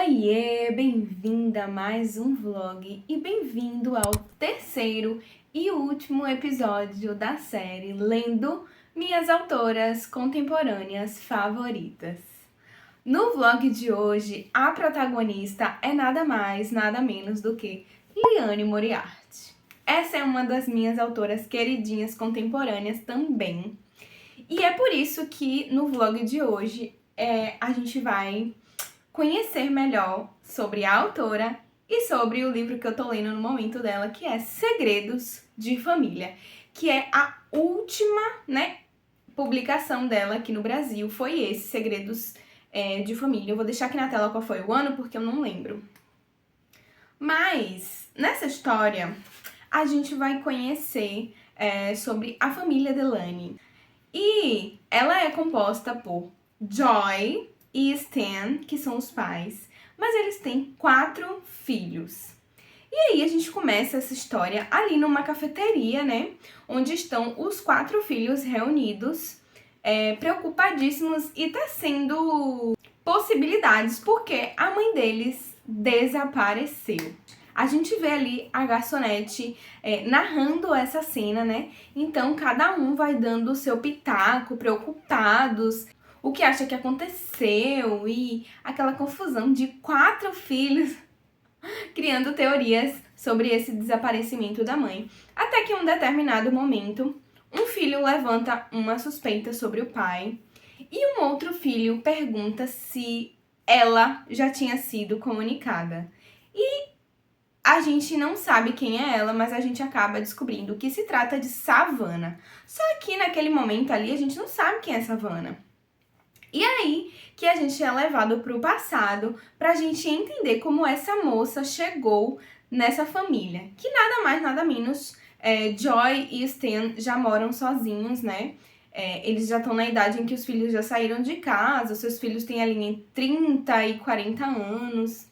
Oiê, bem-vinda a mais um vlog e bem-vindo ao terceiro e último episódio da série Lendo Minhas Autoras Contemporâneas Favoritas. No vlog de hoje, a protagonista é nada mais, nada menos do que Liane Moriarty. Essa é uma das minhas autoras queridinhas contemporâneas também. E é por isso que no vlog de hoje a gente vai conhecer melhor sobre a autora e sobre o livro que eu tô lendo no momento dela, que é Segredos de Família, que é a última, publicação dela aqui no Brasil, foi esse, Segredos de Família. Eu vou deixar aqui na tela qual foi o ano, porque eu não lembro. Mas, nessa história, a gente vai conhecer sobre a família Delany. E ela é composta por Joy e Stan, que são os pais, mas eles têm 4 filhos. E aí a gente começa essa história ali numa cafeteria, onde estão os 4 filhos reunidos, preocupadíssimos e tecendo possibilidades, porque a mãe deles desapareceu. A gente vê ali a garçonete narrando essa cena, Então, cada um vai dando o seu pitaco, preocupados, o que acha que aconteceu e aquela confusão de 4 filhos criando teorias sobre esse desaparecimento da mãe. Até que em um determinado momento, um filho levanta uma suspeita sobre o pai e um outro filho pergunta se ela já tinha sido comunicada. E a gente não sabe quem é ela, mas a gente acaba descobrindo que se trata de Savannah. Só que naquele momento ali a gente não sabe quem é Savannah. E aí que a gente é levado para o passado para a gente entender como essa moça chegou nessa família. Que nada mais, nada menos, Joy e Stan já moram sozinhos, eles já estão na idade em que os filhos já saíram de casa, os seus filhos têm ali entre 30 e 40 anos,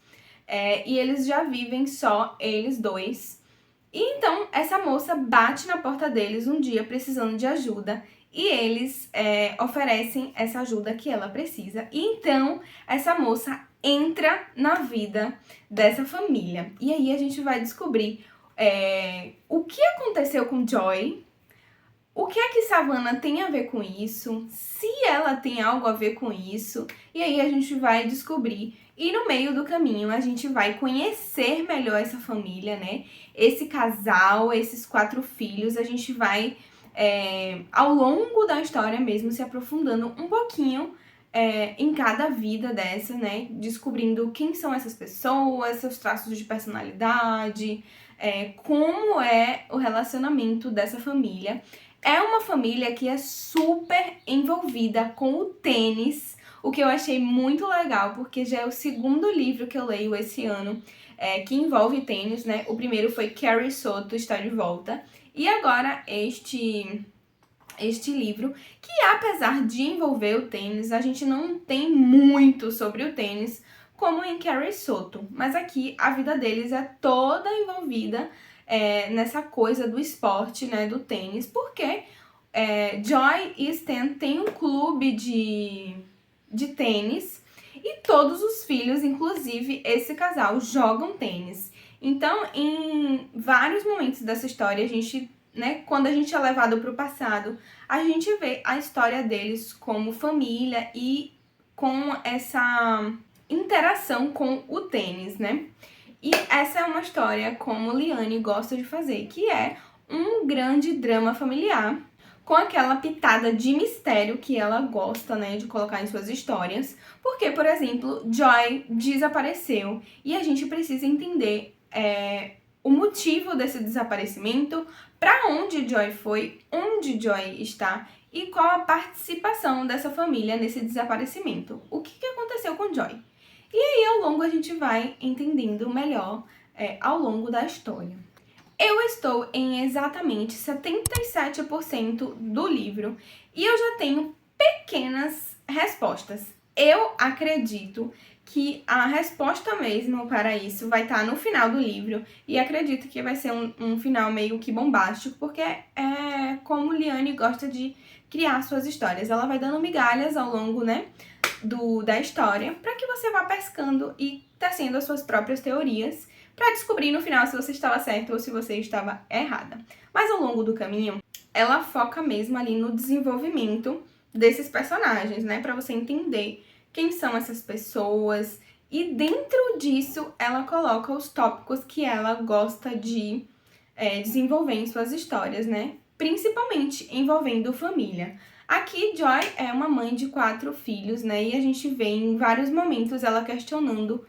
e eles já vivem só eles dois. E então essa moça bate na porta deles um dia precisando de ajuda, e eles oferecem essa ajuda que ela precisa. E então essa moça entra na vida dessa família. E aí a gente vai descobrir o que aconteceu com Joy, o que é que Savannah tem a ver com isso, se ela tem algo a ver com isso. E aí a gente vai descobrir. E no meio do caminho a gente vai conhecer melhor essa família, Esse casal, esses 4 filhos, a gente vai ao longo da história mesmo se aprofundando um pouquinho em cada vida dessa, Descobrindo quem são essas pessoas, seus traços de personalidade, como é o relacionamento dessa família. É uma família que é super envolvida com o tênis, o que eu achei muito legal, porque já é o segundo livro que eu leio esse ano que envolve tênis, O primeiro foi Carrie Soto Está de Volta. E agora este livro, que apesar de envolver o tênis, a gente não tem muito sobre o tênis, como em Carrie Soto. Mas aqui a vida deles é toda envolvida nessa coisa do esporte, do tênis, porque Joy e Stan têm um clube de tênis e todos os filhos, inclusive esse casal, jogam tênis. Então, em vários momentos dessa história, a gente, quando a gente é levado para o passado, a gente vê a história deles como família e com essa interação com o tênis, E essa é uma história como Liane gosta de fazer, que é um grande drama familiar, com aquela pitada de mistério que ela gosta, de colocar em suas histórias. Porque, por exemplo, Joy desapareceu e a gente precisa entender o motivo desse desaparecimento, para onde Joy foi, onde Joy está e qual a participação dessa família nesse desaparecimento. O que aconteceu com Joy? E aí, ao longo, a gente vai entendendo melhor ao longo da história. Eu estou em exatamente 77% do livro e eu já tenho pequenas respostas. Eu acredito que a resposta mesmo para isso vai estar no final do livro e acredito que vai ser um final meio que bombástico, porque é como Liane gosta de criar suas histórias. Ela vai dando migalhas ao longo, da história para que você vá pescando e tecendo as suas próprias teorias para descobrir no final se você estava certo ou se você estava errada. Mas ao longo do caminho, ela foca mesmo ali no desenvolvimento desses personagens, né? Para você entender quem são essas pessoas. E dentro disso, ela coloca os tópicos que ela gosta de desenvolver em suas histórias, né? Principalmente envolvendo família. Aqui, Joy é uma mãe de 4 filhos, né? E a gente vê em vários momentos ela questionando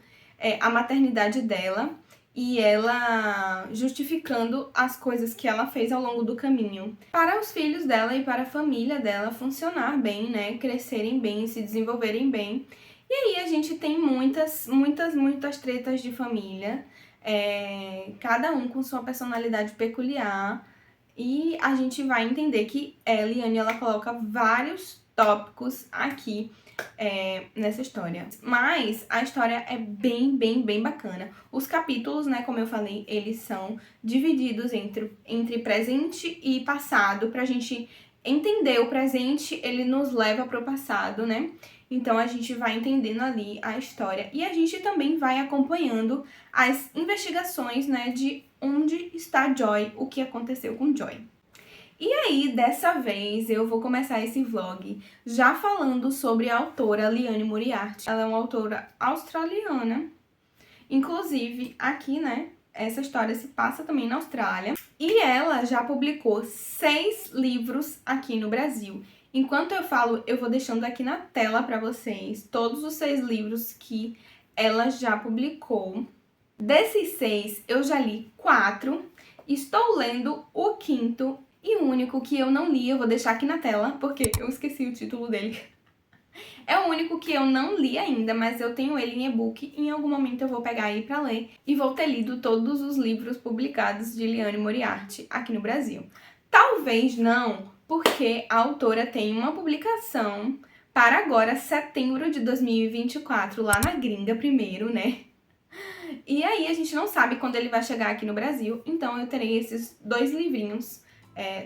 a maternidade dela e ela justificando as coisas que ela fez ao longo do caminho. Para os filhos dela e para a família dela funcionar bem, né? Crescerem bem, se desenvolverem bem. E aí a gente tem muitas tretas de família, cada um com sua personalidade peculiar. E a gente vai entender que Liane, ela coloca vários tópicos aqui nessa história. Mas a história é bem bacana. Os capítulos, né, como eu falei, eles são divididos entre presente e passado, pra gente entender o presente, ele nos leva pro passado, né? Então a gente vai entendendo ali a história e a gente também vai acompanhando as investigações, né, de onde está Joy, o que aconteceu com Joy. E aí, dessa vez, eu vou começar esse vlog já falando sobre a autora Liane Moriarty. Ela é uma autora australiana. Inclusive, aqui, né, essa história se passa também na Austrália. E ela já publicou 6 livros aqui no Brasil. Enquanto eu falo, eu vou deixando aqui na tela para vocês todos os 6 livros que ela já publicou. Desses 6, eu já li 4. Estou lendo o 5º e o único que eu não li, eu vou deixar aqui na tela, porque eu esqueci o título dele. É o único que eu não li ainda, mas eu tenho ele em e-book e em algum momento eu vou pegar aí pra ler e vou ter lido todos os livros publicados de Liane Moriarty aqui no Brasil. Talvez não, porque a autora tem uma publicação para agora, setembro de 2024, lá na gringa primeiro, né? E aí a gente não sabe quando ele vai chegar aqui no Brasil, então eu terei esses 2 livrinhos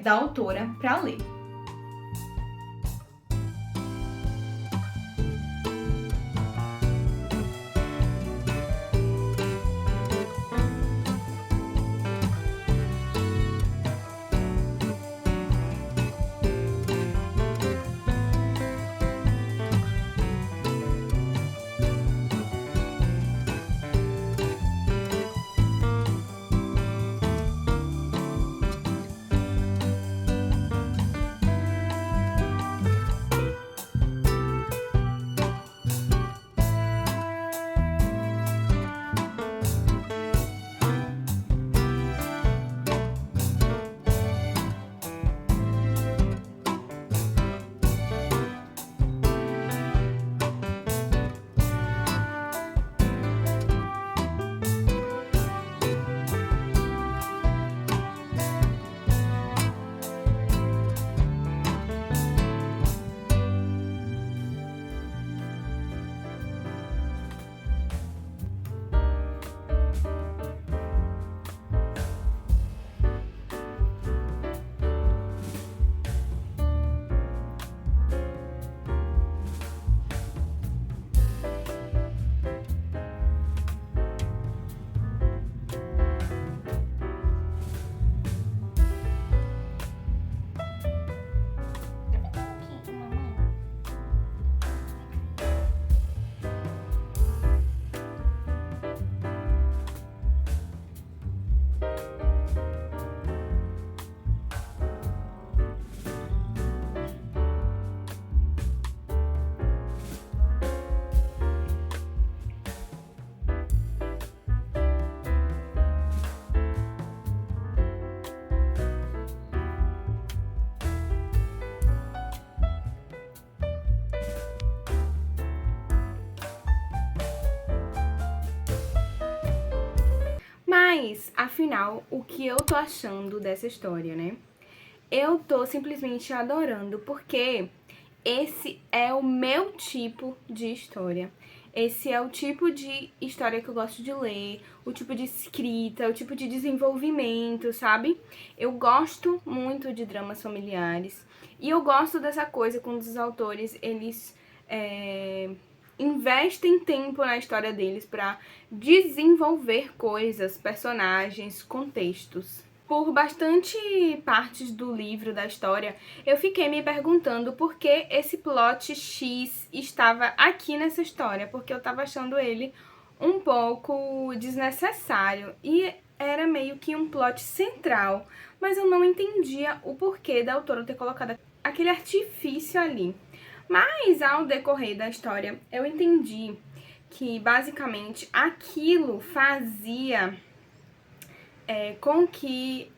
da autora para ler. Mas, afinal, o que eu tô achando dessa história, né? Eu tô simplesmente adorando, porque esse é o meu tipo de história. Esse é o tipo de história que eu gosto de ler, o tipo de escrita, o tipo de desenvolvimento, sabe? Eu gosto muito de dramas familiares e eu gosto dessa coisa quando os autores, eles investem tempo na história deles para desenvolver coisas, personagens, contextos. Por bastante partes do livro, da história, eu fiquei me perguntando por que esse plot X estava aqui nessa história, porque eu tava achando ele um pouco desnecessário e era meio que um plot central, mas eu não entendia o porquê da autora ter colocado aquele artifício ali. Mas ao decorrer da história, eu entendi que basicamente aquilo fazia com que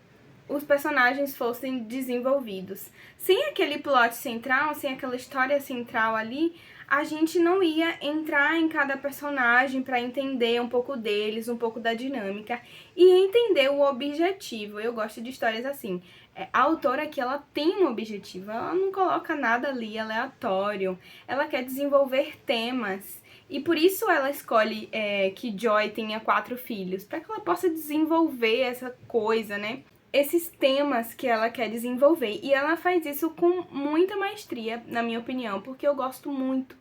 os personagens fossem desenvolvidos. Sem aquele plot central, sem aquela história central ali, a gente não ia entrar em cada personagem para entender um pouco deles, um pouco da dinâmica e entender o objetivo. Eu gosto de histórias assim. A autora aqui, ela tem um objetivo, ela não coloca nada ali aleatório, ela quer desenvolver temas. E por isso ela escolhe que Joy tenha 4 filhos, para que ela possa desenvolver essa coisa, né? Esses temas que ela quer desenvolver. E ela faz isso com muita maestria, na minha opinião, porque eu gosto muito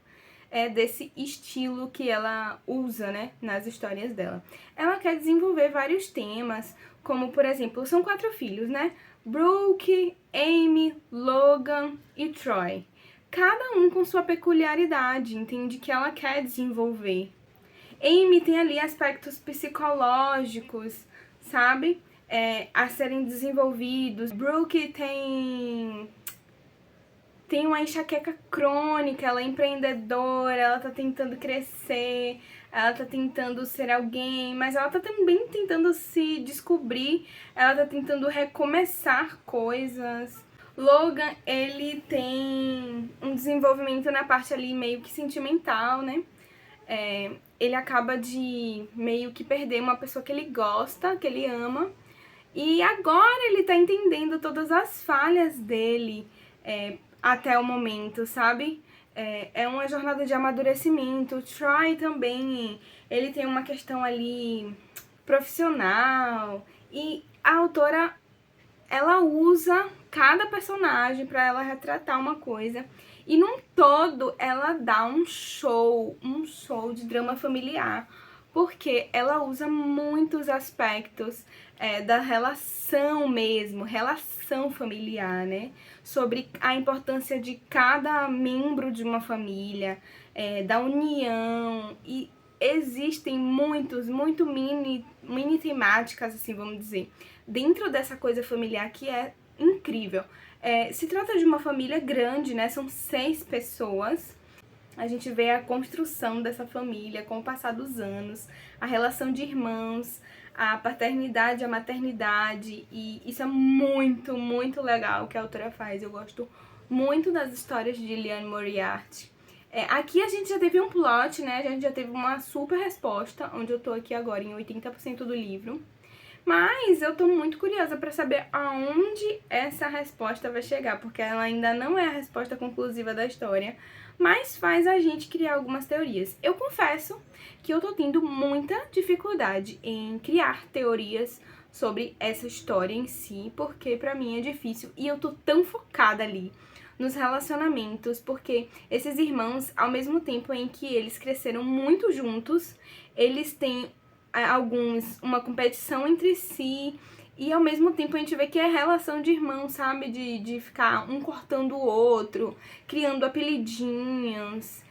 desse estilo que ela usa, né, nas histórias dela. Ela quer desenvolver vários temas, como, por exemplo, são 4 filhos, né? Brooke, Amy, Logan e Troy. Cada um com sua peculiaridade, entende? Que ela quer desenvolver. Amy tem ali aspectos psicológicos, sabe? A serem desenvolvidos. Brooke tem uma enxaqueca crônica, ela é empreendedora, ela tá tentando crescer, ela tá tentando ser alguém, mas ela tá também tentando se descobrir, ela tá tentando recomeçar coisas. Logan, ele tem um desenvolvimento na parte ali meio que sentimental, né? Ele acaba de meio que perder uma pessoa que ele gosta, que ele ama, e agora ele tá entendendo todas as falhas dele até o momento, sabe? É uma jornada de amadurecimento. O Troy também, ele tem uma questão ali profissional, e a autora, ela usa cada personagem para ela retratar uma coisa. E num todo, ela dá um show de drama familiar, porque ela usa muitos aspectos da relação mesmo, relação familiar, né? Sobre a importância de cada membro de uma família, da união, e existem muito mini temáticas, assim, vamos dizer, dentro dessa coisa familiar que é incrível. Se trata de uma família grande, né? São 6 pessoas. A gente vê a construção dessa família com o passar dos anos, a relação de irmãos, a paternidade, a maternidade, e isso é muito legal que a autora faz. Eu gosto muito das histórias de Liane Moriarty. Aqui a gente já teve um plot, né? A gente já teve uma super resposta, onde eu tô aqui agora em 80% do livro. Mas eu tô muito curiosa pra saber aonde essa resposta vai chegar, porque ela ainda não é a resposta conclusiva da história, mas faz a gente criar algumas teorias. Eu confesso que eu tô tendo muita dificuldade em criar teorias sobre essa história em si, porque pra mim é difícil e eu tô tão focada ali nos relacionamentos, porque esses irmãos, ao mesmo tempo em que eles cresceram muito juntos, eles têm uma competição entre si, e ao mesmo tempo a gente vê que é relação de irmão, sabe? De ficar um cortando o outro, criando apelidinhos,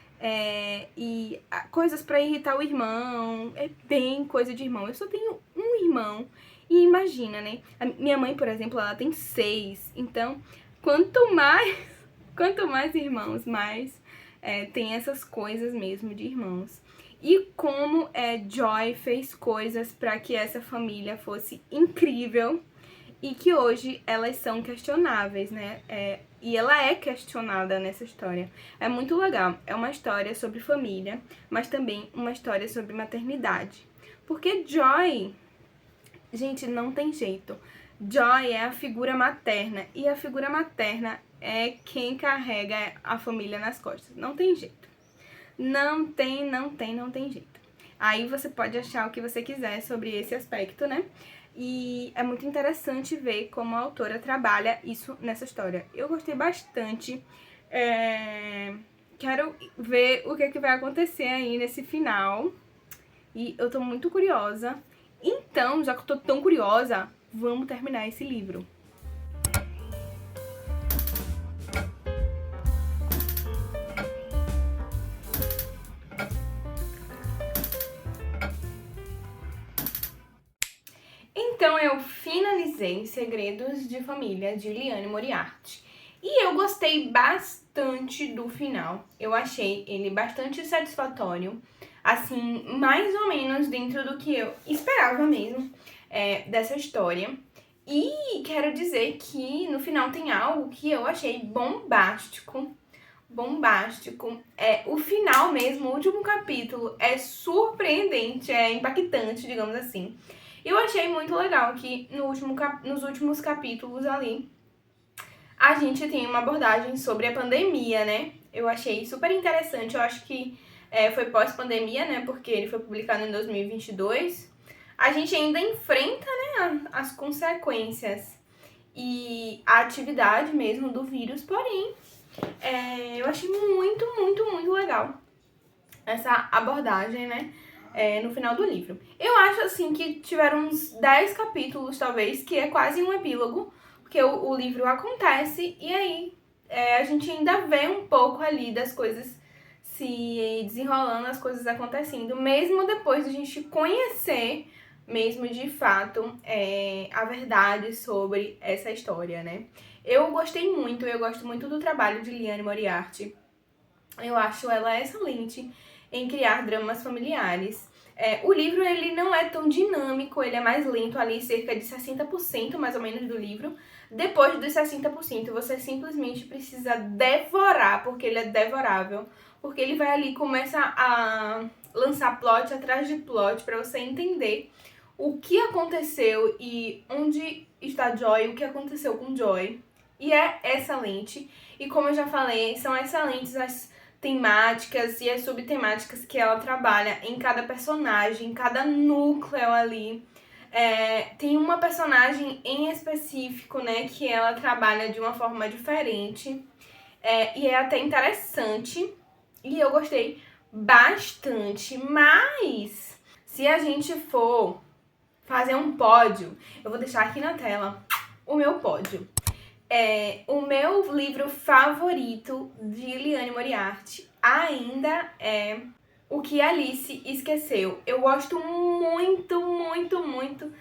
e coisas pra irritar o irmão. É bem coisa de irmão. Eu só tenho um irmão, e imagina, né? A minha mãe, por exemplo, ela tem 6, então quanto mais irmãos, mais tem essas coisas mesmo de irmãos. E como Joy fez coisas para que essa família fosse incrível e que hoje elas são questionáveis, né? E ela é questionada nessa história. É muito legal. É uma história sobre família, mas também uma história sobre maternidade. Porque Joy, gente, não tem jeito. Joy é a figura materna, e a figura materna é quem carrega a família nas costas. Não tem jeito. Não tem jeito. Aí você pode achar o que você quiser sobre esse aspecto, né? E é muito interessante ver como a autora trabalha isso nessa história. Eu gostei bastante. quero ver o que é que vai acontecer aí nesse final. E eu tô muito curiosa. Então, já que eu tô tão curiosa, vamos terminar esse livro. Então eu finalizei Segredos de Família, de Liane Moriarty. E eu gostei bastante do final. Eu achei ele bastante satisfatório. Assim, mais ou menos dentro do que eu esperava mesmo dessa história. E quero dizer que no final tem algo que eu achei bombástico. Bombástico. O final mesmo, o último capítulo, é surpreendente, é impactante, digamos assim. Eu achei muito legal que nos últimos capítulos ali a gente tem uma abordagem sobre a pandemia, né? Eu achei super interessante. Eu acho que foi pós-pandemia, né? Porque ele foi publicado em 2022. A gente ainda enfrenta, né, as consequências e a atividade mesmo do vírus, porém, eu achei muito, muito, muito legal essa abordagem, né? No final do livro. Eu acho, assim, que tiveram uns 10 capítulos, talvez, que é quase um epílogo, porque o livro acontece e aí a gente ainda vê um pouco ali das coisas se desenrolando, as coisas acontecendo, mesmo depois de a gente conhecer mesmo de fato a verdade sobre essa história, né? Eu gostei muito, eu gosto muito do trabalho de Liane Moriarty. Eu acho ela excelente em criar dramas familiares. O livro ele não é tão dinâmico, ele é mais lento ali, cerca de 60% mais ou menos do livro. Depois dos 60%, você simplesmente precisa devorar, porque ele é devorável. Porque ele vai ali e começa a lançar plot atrás de plot para você entender o que aconteceu e onde está Joy, o que aconteceu com Joy. E é excelente. E como eu já falei, são excelentes as temáticas e as subtemáticas que ela trabalha em cada personagem, em cada núcleo ali. Tem uma personagem em específico, né, que ela trabalha de uma forma diferente. E é até interessante. E eu gostei bastante. Mas, se a gente for fazer um pódio, eu vou deixar aqui na tela o meu pódio. O meu livro favorito de Liane Moriarty ainda é O que Alice Esqueceu. Eu gosto muito, muito, muito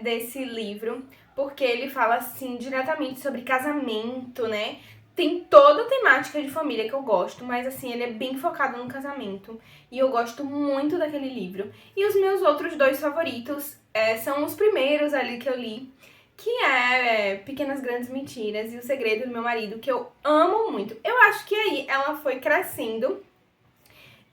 desse livro, porque ele fala, assim, diretamente sobre casamento, né? Tem toda a temática de família que eu gosto, mas, assim, ele é bem focado no casamento. E eu gosto muito daquele livro. E os meus outros dois favoritos são os primeiros ali que eu li, que é Pequenas Grandes Mentiras e O Segredo do Meu Marido, que eu amo muito. Eu acho que aí ela foi crescendo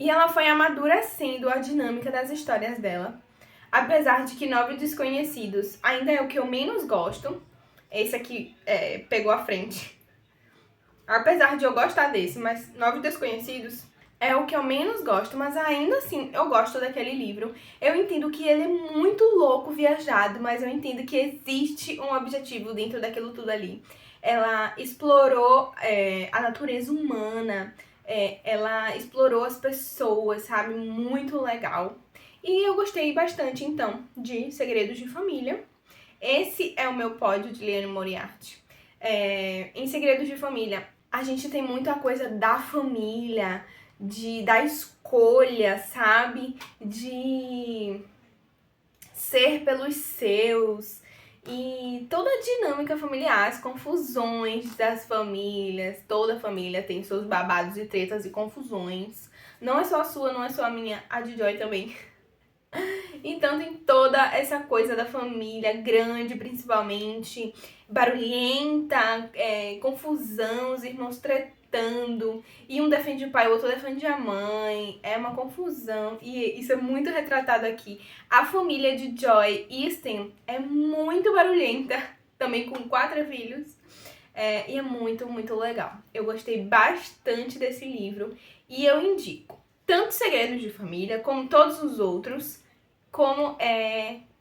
e ela foi amadurecendo a dinâmica das histórias dela. Apesar de que Nove Desconhecidos ainda é o que eu menos gosto. Esse aqui pegou a frente. Apesar de eu gostar desse, mas Nove Desconhecidos é o que eu menos gosto, mas ainda assim eu gosto daquele livro. Eu entendo que ele é muito louco, viajado, mas eu entendo que existe um objetivo dentro daquilo tudo ali. Ela explorou a natureza humana, ela explorou as pessoas, sabe? Muito legal. E eu gostei bastante, então, de Segredos de Família. Esse é o meu pódio de Liane Moriarty. Em Segredos de Família, a gente tem muita coisa da família, da escolha, sabe? De ser pelos seus. E toda a dinâmica familiar, as confusões das famílias. Toda família tem seus babados e tretas e confusões. Não é só a sua, não é só a minha, a de Joy também. Então tem toda essa coisa da família grande, principalmente, barulhenta, confusão, os irmãos tretando, e um defende o pai, o outro defende a mãe, é uma confusão, e isso é muito retratado aqui. A família de Joy Easton é muito barulhenta, também com 4 filhos, e é muito, muito legal. Eu gostei bastante desse livro, e eu indico tanto Segredos de Família, como todos os outros, como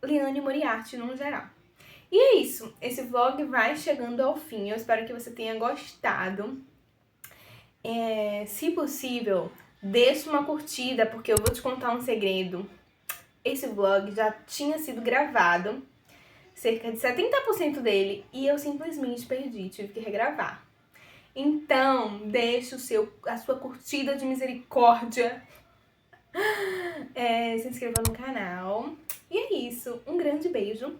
Liane Moriarty no geral. E é isso, esse vlog vai chegando ao fim, eu espero que você tenha gostado. Se possível, deixa uma curtida, porque eu vou te contar um segredo. Esse vlog já tinha sido gravado, cerca de 70% dele, e eu simplesmente perdi, tive que regravar. Então, deixa a sua curtida de misericórdia, se inscreva no canal. E é isso, um grande beijo.